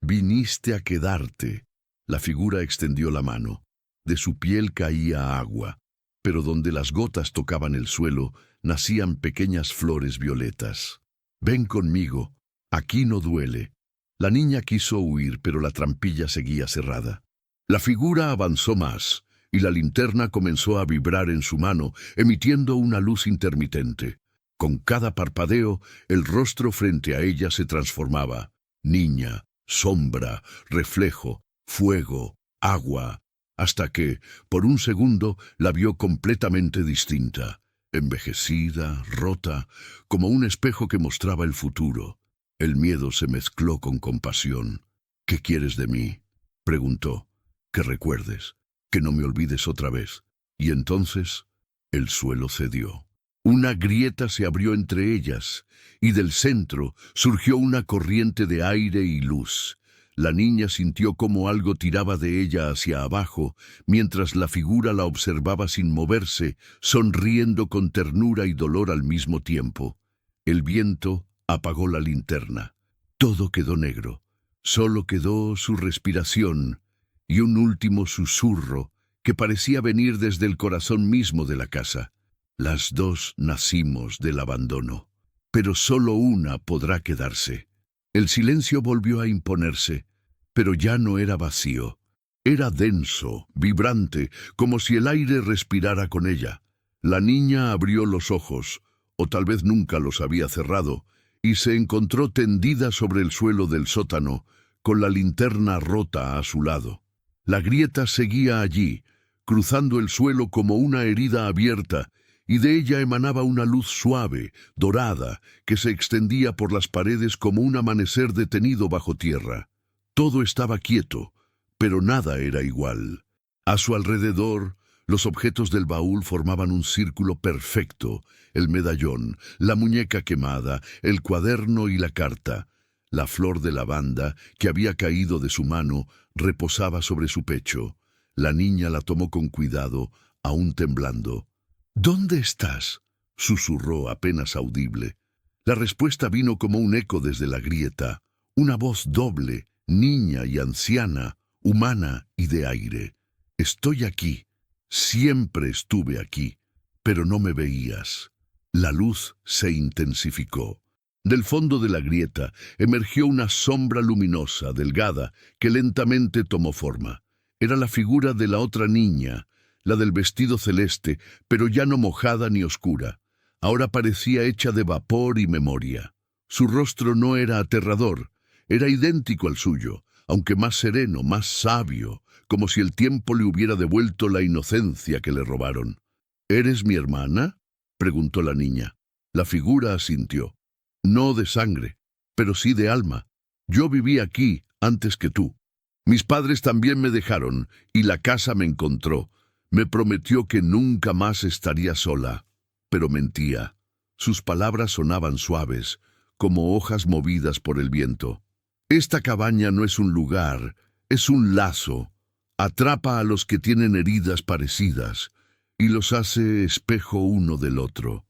viniste a quedarte». La figura extendió la mano. De su piel caía agua, pero donde las gotas tocaban el suelo, nacían pequeñas flores violetas. «Ven conmigo, aquí no duele». La niña quiso huir, pero la trampilla seguía cerrada. La figura avanzó más, y la linterna comenzó a vibrar en su mano, emitiendo una luz intermitente. Con cada parpadeo, el rostro frente a ella se transformaba. Niña, sombra, reflejo, fuego, agua, hasta que, por un segundo, la vio completamente distinta, envejecida, rota, como un espejo que mostraba el futuro. El miedo se mezcló con compasión. «¿Qué quieres de mí?», preguntó. «Que recuerdes, que no me olvides otra vez». Y entonces el suelo cedió. Una grieta se abrió entre ellas, y del centro surgió una corriente de aire y luz. La niña sintió como algo tiraba de ella hacia abajo, mientras la figura la observaba sin moverse, sonriendo con ternura y dolor al mismo tiempo. El viento apagó la linterna. Todo quedó negro. Solo quedó su respiración y un último susurro que parecía venir desde el corazón mismo de la casa. «Las dos nacimos del abandono, pero solo una podrá quedarse». El silencio volvió a imponerse, pero ya no era vacío. Era denso, vibrante, como si el aire respirara con ella. La niña abrió los ojos, o tal vez nunca los había cerrado, y se encontró tendida sobre el suelo del sótano, con la linterna rota a su lado. La grieta seguía allí, cruzando el suelo como una herida abierta, y de ella emanaba una luz suave, dorada, que se extendía por las paredes como un amanecer detenido bajo tierra. Todo estaba quieto, pero nada era igual. A su alrededor, los objetos del baúl formaban un círculo perfecto: el medallón, la muñeca quemada, el cuaderno y la carta. La flor de lavanda, que había caído de su mano, reposaba sobre su pecho. La niña la tomó con cuidado, aún temblando. «¿Dónde estás?», susurró apenas audible. La respuesta vino como un eco desde la grieta, una voz doble, niña y anciana, humana y de aire. «Estoy aquí. Siempre estuve aquí, pero no me veías». La luz se intensificó. Del fondo de la grieta emergió una sombra luminosa, delgada, que lentamente tomó forma. Era la figura de la otra niña, la del vestido celeste, pero ya no mojada ni oscura. Ahora parecía hecha de vapor y memoria. Su rostro no era aterrador, era idéntico al suyo, aunque más sereno, más sabio, como si el tiempo le hubiera devuelto la inocencia que le robaron. «¿Eres mi hermana?», preguntó la niña. La figura asintió. «No de sangre, pero sí de alma. Yo viví aquí antes que tú. Mis padres también me dejaron, y la casa me encontró. Me prometió que nunca más estaría sola, pero mentía». Sus palabras sonaban suaves, como hojas movidas por el viento. «Esta cabaña no es un lugar, es un lazo. Atrapa a los que tienen heridas parecidas y los hace espejo uno del otro».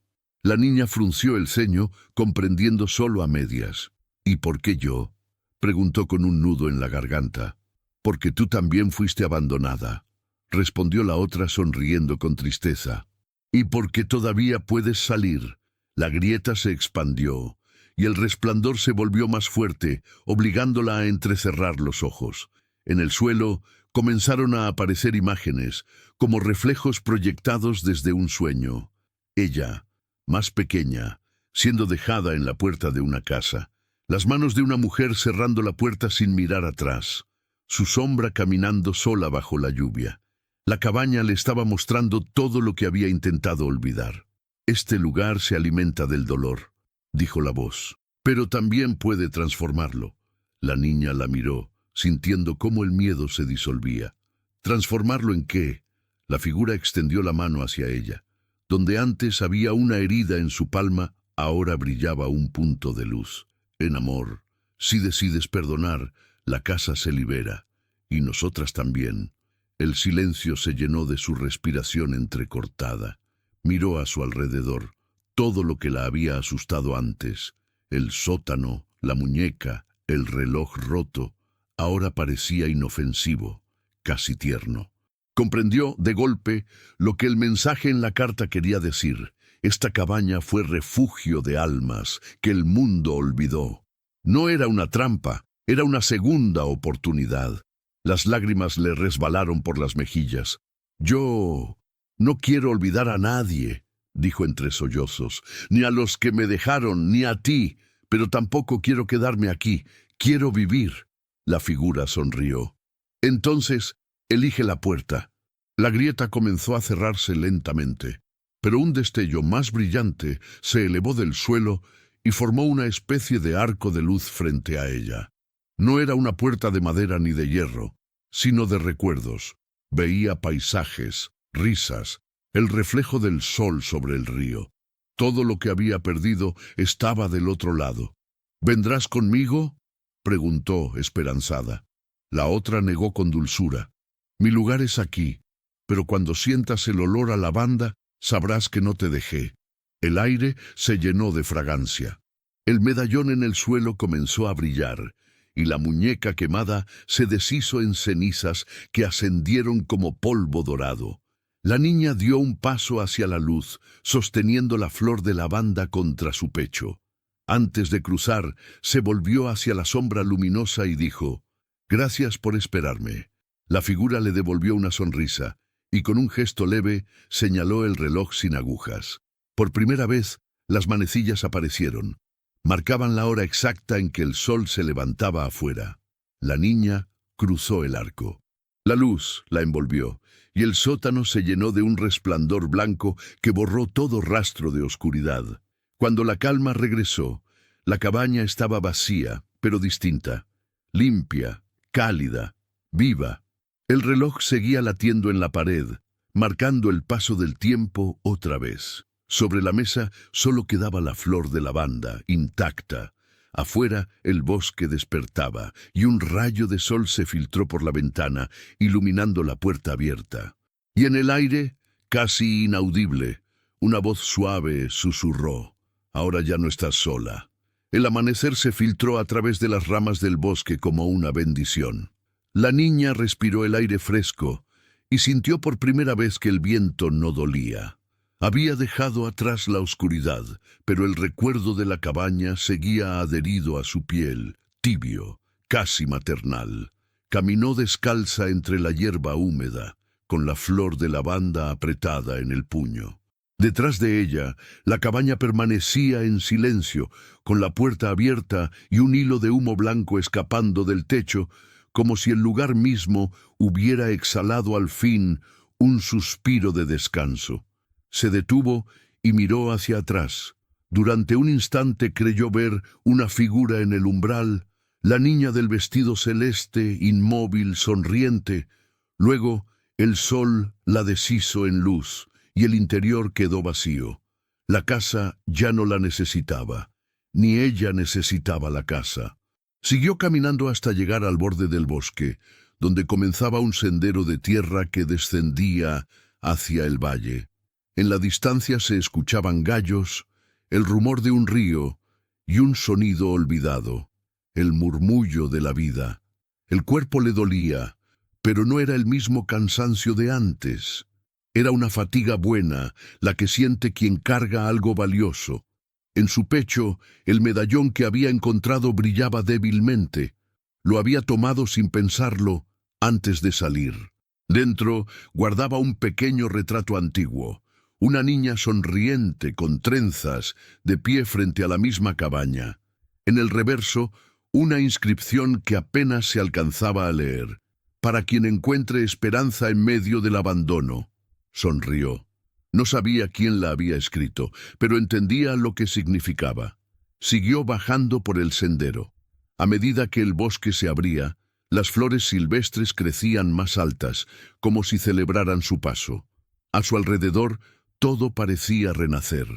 La niña frunció el ceño, comprendiendo solo a medias. «¿Y por qué yo?», preguntó con un nudo en la garganta. «Porque tú también fuiste abandonada», respondió la otra sonriendo con tristeza. «Y porque todavía puedes salir». La grieta se expandió, y el resplandor se volvió más fuerte, obligándola a entrecerrar los ojos. En el suelo comenzaron a aparecer imágenes, como reflejos proyectados desde un sueño. Ella, más pequeña, siendo dejada en la puerta de una casa. Las manos de una mujer cerrando la puerta sin mirar atrás. Su sombra caminando sola bajo la lluvia. La cabaña le estaba mostrando todo lo que había intentado olvidar. «Este lugar se alimenta del dolor», dijo la voz, «pero también puede transformarlo». La niña la miró, sintiendo cómo el miedo se disolvía. «¿Transformarlo en qué?». La figura extendió la mano hacia ella. Donde antes había una herida en su palma, ahora brillaba un punto de luz. «En amor, si decides perdonar, la casa se libera, y nosotras también». El silencio se llenó de su respiración entrecortada. Miró a su alrededor. Todo lo que la había asustado antes, el sótano, la muñeca, el reloj roto, ahora parecía inofensivo, casi tierno. Comprendió, de golpe, lo que el mensaje en la carta quería decir. Esta cabaña fue refugio de almas que el mundo olvidó. No era una trampa, era una segunda oportunidad. Las lágrimas le resbalaron por las mejillas. «Yo no quiero olvidar a nadie», dijo entre sollozos, «ni a los que me dejaron, ni a ti, pero tampoco quiero quedarme aquí. Quiero vivir». La figura sonrió. «Entonces, elige la puerta». La grieta comenzó a cerrarse lentamente, pero un destello más brillante se elevó del suelo y formó una especie de arco de luz frente a ella. No era una puerta de madera ni de hierro, sino de recuerdos. Veía paisajes, risas, el reflejo del sol sobre el río. Todo lo que había perdido estaba del otro lado. «¿Vendrás conmigo?», preguntó, esperanzada. La otra negó con dulzura. «Mi lugar es aquí, pero cuando sientas el olor a lavanda, sabrás que no te dejé». El aire se llenó de fragancia. El medallón en el suelo comenzó a brillar, y la muñeca quemada se deshizo en cenizas que ascendieron como polvo dorado. La niña dio un paso hacia la luz, sosteniendo la flor de lavanda contra su pecho. Antes de cruzar, se volvió hacia la sombra luminosa y dijo: «Gracias por esperarme. La figura le devolvió una sonrisa, y con un gesto leve señaló el reloj sin agujas. Por primera vez, las manecillas aparecieron. Marcaban la hora exacta en que el sol se levantaba afuera. La niña cruzó el arco. La luz la envolvió, y el sótano se llenó de un resplandor blanco que borró todo rastro de oscuridad. Cuando la calma regresó, la cabaña estaba vacía, pero distinta, limpia, cálida, viva. El reloj seguía latiendo en la pared, marcando el paso del tiempo otra vez. Sobre la mesa solo quedaba la flor de lavanda, intacta. Afuera el bosque despertaba, y un rayo de sol se filtró por la ventana, iluminando la puerta abierta. Y en el aire, casi inaudible, una voz suave susurró: «Ahora ya no estás sola». El amanecer se filtró a través de las ramas del bosque como una bendición. La niña respiró el aire fresco y sintió por primera vez que el viento no dolía. Había dejado atrás la oscuridad, pero el recuerdo de la cabaña seguía adherido a su piel, tibio, casi maternal. Caminó descalza entre la hierba húmeda, con la flor de lavanda apretada en el puño. Detrás de ella, la cabaña permanecía en silencio, con la puerta abierta y un hilo de humo blanco escapando del techo, como si el lugar mismo hubiera exhalado al fin un suspiro de descanso. Se detuvo y miró hacia atrás. Durante un instante creyó ver una figura en el umbral, la niña del vestido celeste, inmóvil, sonriente. Luego, el sol la deshizo en luz, y el interior quedó vacío. La casa ya no la necesitaba, ni ella necesitaba la casa. Siguió caminando hasta llegar al borde del bosque, donde comenzaba un sendero de tierra que descendía hacia el valle. En la distancia se escuchaban gallos, el rumor de un río y un sonido olvidado, el murmullo de la vida. El cuerpo le dolía, pero no era el mismo cansancio de antes. Era una fatiga buena, la que siente quien carga algo valioso. En su pecho, el medallón que había encontrado brillaba débilmente. Lo había tomado sin pensarlo antes de salir. Dentro guardaba un pequeño retrato antiguo. Una niña sonriente, con trenzas, de pie frente a la misma cabaña. En el reverso, una inscripción que apenas se alcanzaba a leer: «Para quien encuentre esperanza en medio del abandono». Sonrió. No sabía quién la había escrito, pero entendía lo que significaba. Siguió bajando por el sendero. A medida que el bosque se abría, las flores silvestres crecían más altas, como si celebraran su paso. A su alrededor, todo parecía renacer.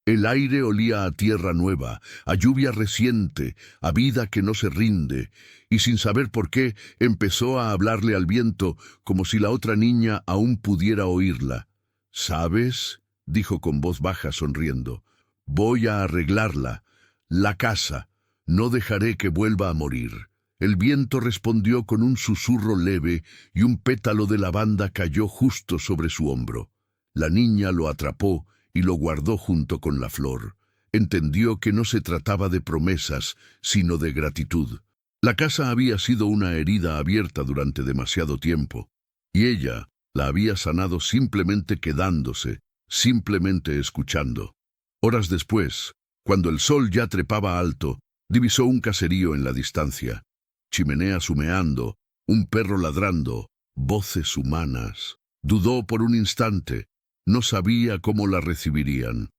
El aire olía a tierra nueva, a lluvia reciente, a vida que no se rinde, y sin saber por qué, empezó a hablarle al viento como si la otra niña aún pudiera oírla. «¿Sabes?», dijo con voz baja sonriendo. «Voy a arreglarla. La casa. No dejaré que vuelva a morir». El viento respondió con un susurro leve y un pétalo de lavanda cayó justo sobre su hombro. La niña lo atrapó y lo guardó junto con la flor. Entendió que no se trataba de promesas, sino de gratitud. La casa había sido una herida abierta durante demasiado tiempo, y ella la había sanado simplemente quedándose, simplemente escuchando. Horas después, cuando el sol ya trepaba alto, divisó un caserío en la distancia. Chimeneas humeando, un perro ladrando, voces humanas. Dudó por un instante. No sabía cómo la recibirían.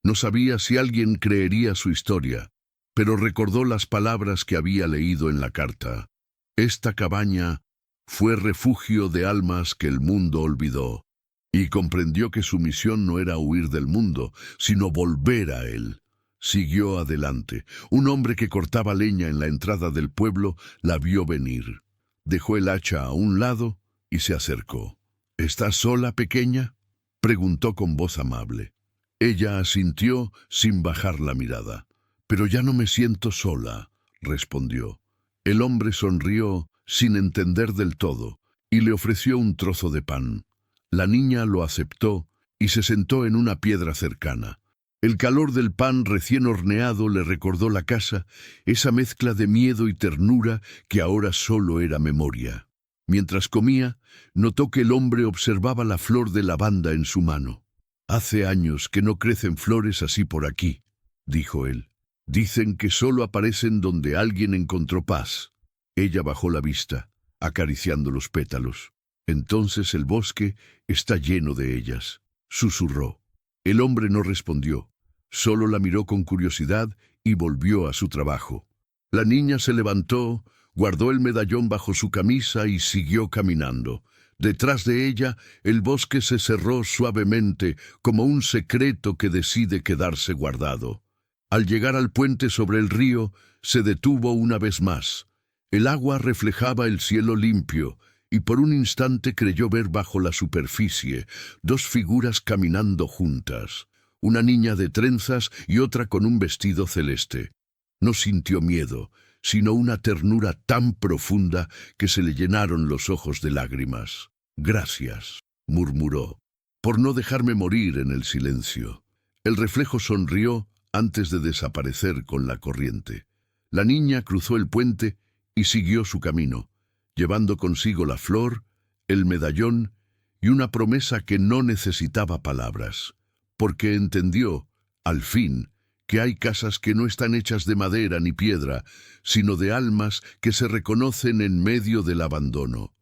No sabía si alguien creería su historia, pero recordó las palabras que había leído en la carta. Esta cabaña fue refugio de almas que el mundo olvidó, y comprendió que su misión no era huir del mundo, sino volver a él. Siguió adelante. Un hombre que cortaba leña en la entrada del pueblo la vio venir. Dejó el hacha a un lado y se acercó. «¿Estás sola, pequeña?», preguntó con voz amable. Ella asintió sin bajar la mirada. «Pero ya no me siento sola», respondió. El hombre sonrió sin entender del todo y le ofreció un trozo de pan. La niña lo aceptó y se sentó en una piedra cercana. El calor del pan recién horneado le recordó la casa, esa mezcla de miedo y ternura que ahora solo era memoria. Mientras comía, notó que el hombre observaba la flor de lavanda en su mano. «Hace años que no crecen flores así por aquí», dijo él. «Dicen que solo aparecen donde alguien encontró paz». Ella bajó la vista, acariciando los pétalos. «Entonces el bosque está lleno de ellas», susurró. El hombre no respondió, solo la miró con curiosidad y volvió a su trabajo. La niña se levantó, guardó el medallón bajo su camisa y siguió caminando. Detrás de ella, el bosque se cerró suavemente, como un secreto que decide quedarse guardado. Al llegar al puente sobre el río, se detuvo una vez más. El agua reflejaba el cielo limpio, y por un instante creyó ver bajo la superficie dos figuras caminando juntas, una niña de trenzas y otra con un vestido celeste. No sintió miedo, sino una ternura tan profunda que se le llenaron los ojos de lágrimas. «Gracias», murmuró, «por no dejarme morir en el silencio». El reflejo sonrió antes de desaparecer con la corriente. La niña cruzó el puente y siguió su camino, llevando consigo la flor, el medallón y una promesa que no necesitaba palabras, porque entendió, al fin, que hay casas que no están hechas de madera ni piedra, sino de almas que se reconocen en medio del abandono.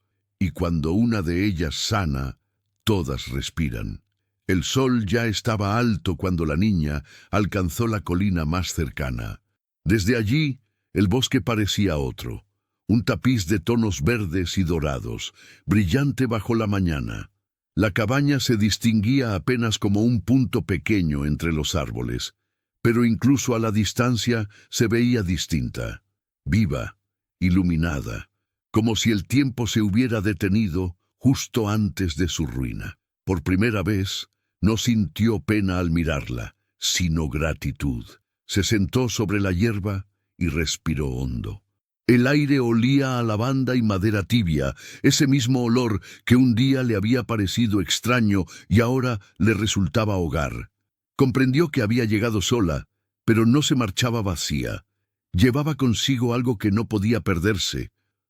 Y cuando una de ellas sana, todas respiran. El sol ya estaba alto cuando la niña alcanzó la colina más cercana. Desde allí, el bosque parecía otro, un tapiz de tonos verdes y dorados, brillante bajo la mañana. La cabaña se distinguía apenas como un punto pequeño entre los árboles, pero incluso a la distancia se veía distinta, viva, iluminada, como si el tiempo se hubiera detenido justo antes de su ruina. Por primera vez, no sintió pena al mirarla, sino gratitud. Se sentó sobre la hierba y respiró hondo. El aire olía a lavanda y madera tibia, ese mismo olor que un día le había parecido extraño y ahora le resultaba hogar. Comprendió que había llegado sola, pero no se marchaba vacía. Llevaba consigo algo que no podía perderse,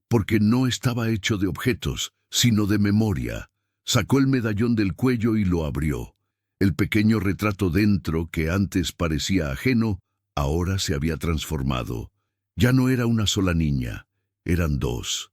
porque no estaba hecho de objetos, sino de memoria. Sacó el medallón del cuello y lo abrió. El pequeño retrato dentro, que antes parecía ajeno, ahora se había transformado. Ya no era una sola niña, eran dos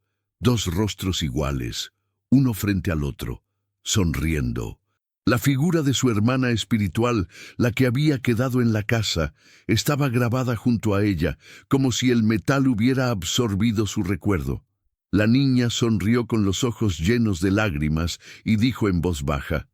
rostros iguales, uno frente al otro, sonriendo. La figura de su hermana espiritual, la que había quedado en la casa, estaba grabada junto a ella, como si el metal hubiera absorbido su recuerdo. La niña sonrió con los ojos llenos de lágrimas y dijo en voz baja,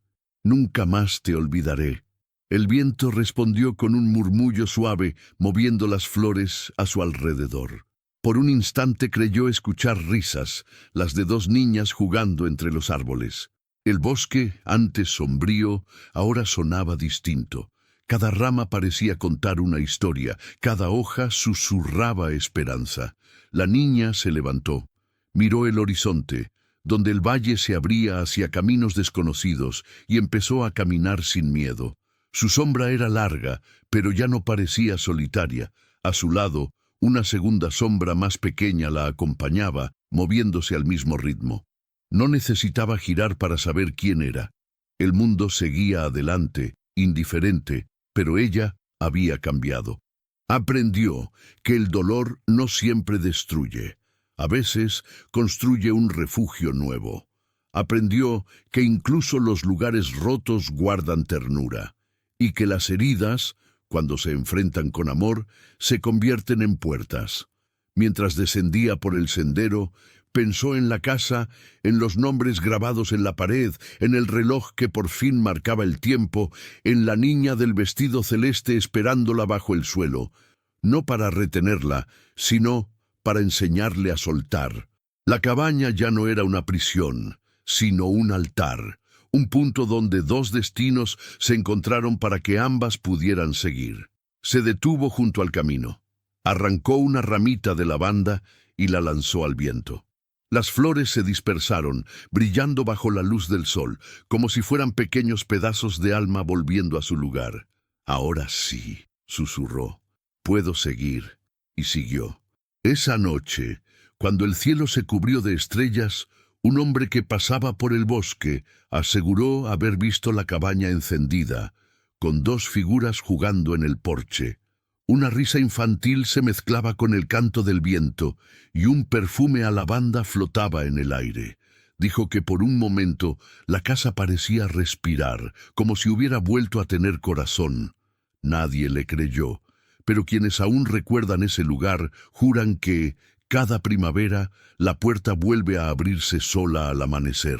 «Nunca más te olvidaré». El viento respondió con un murmullo suave, moviendo las flores a su alrededor. Por un instante creyó escuchar risas, las de dos niñas jugando entre los árboles. El bosque, antes sombrío, ahora sonaba distinto. Cada rama parecía contar una historia, cada hoja susurraba esperanza. La niña se levantó, miró el horizonte, donde el valle se abría hacia caminos desconocidos, y empezó a caminar sin miedo. Su sombra era larga, pero ya no parecía solitaria. A su lado, una segunda sombra más pequeña la acompañaba, moviéndose al mismo ritmo. No necesitaba girar para saber quién era. El mundo seguía adelante, indiferente, pero ella había cambiado. Aprendió que el dolor no siempre destruye. A veces construye un refugio nuevo. Aprendió que incluso los lugares rotos guardan ternura, y que las heridas, cuando se enfrentan con amor, se convierten en puertas. Mientras descendía por el sendero, pensó en la casa, en los nombres grabados en la pared, en el reloj que por fin marcaba el tiempo, en la niña del vestido celeste esperándola bajo el suelo, no para retenerla, sino para enseñarle a soltar. La cabaña ya no era una prisión, sino un altar, un punto donde dos destinos se encontraron para que ambas pudieran seguir. Se detuvo junto al camino, arrancó una ramita de lavanda y la lanzó al viento. Las flores se dispersaron, brillando bajo la luz del sol, como si fueran pequeños pedazos de alma volviendo a su lugar. «Ahora sí», susurró, «puedo seguir». Y siguió. Esa noche, cuando el cielo se cubrió de estrellas, Un hombre que pasaba por el bosque aseguró haber visto la cabaña encendida, con dos figuras jugando en el porche. Una risa infantil se mezclaba con el canto del viento y un perfume a lavanda flotaba en el aire. Dijo que por un momento la casa parecía respirar, como si hubiera vuelto a tener corazón. Nadie le creyó, pero quienes aún recuerdan ese lugar juran que, cada primavera, la puerta vuelve a abrirse sola al amanecer.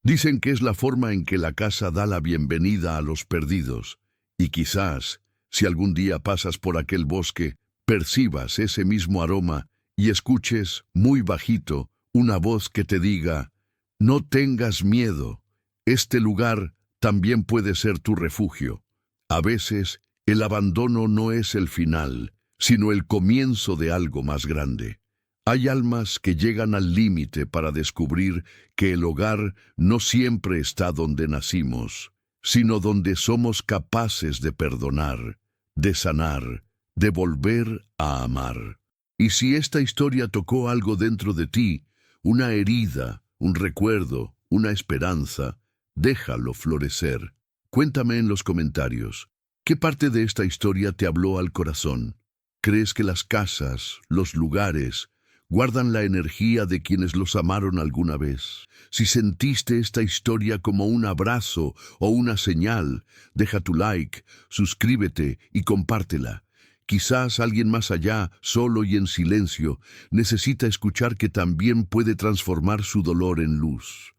Dicen que es la forma en que la casa da la bienvenida a los perdidos, y quizás, si algún día pasas por aquel bosque, percibas ese mismo aroma y escuches, muy bajito, una voz que te diga: no tengas miedo, este lugar también puede ser tu refugio. A veces, el abandono no es el final, sino el comienzo de algo más grande. Hay almas que llegan al límite para descubrir que el hogar no siempre está donde nacimos, sino donde somos capaces de perdonar, de sanar, de volver a amar. Y si esta historia tocó algo dentro de ti, una herida, un recuerdo, una esperanza, déjalo florecer. Cuéntame en los comentarios, ¿qué parte de esta historia te habló al corazón? ¿Crees que las casas, los lugares, guardan la energía de quienes los amaron alguna vez? Si sentiste esta historia como un abrazo o una señal, deja tu like, suscríbete y compártela. Quizás alguien más allá, solo y en silencio, necesita escuchar que también puede transformar su dolor en luz.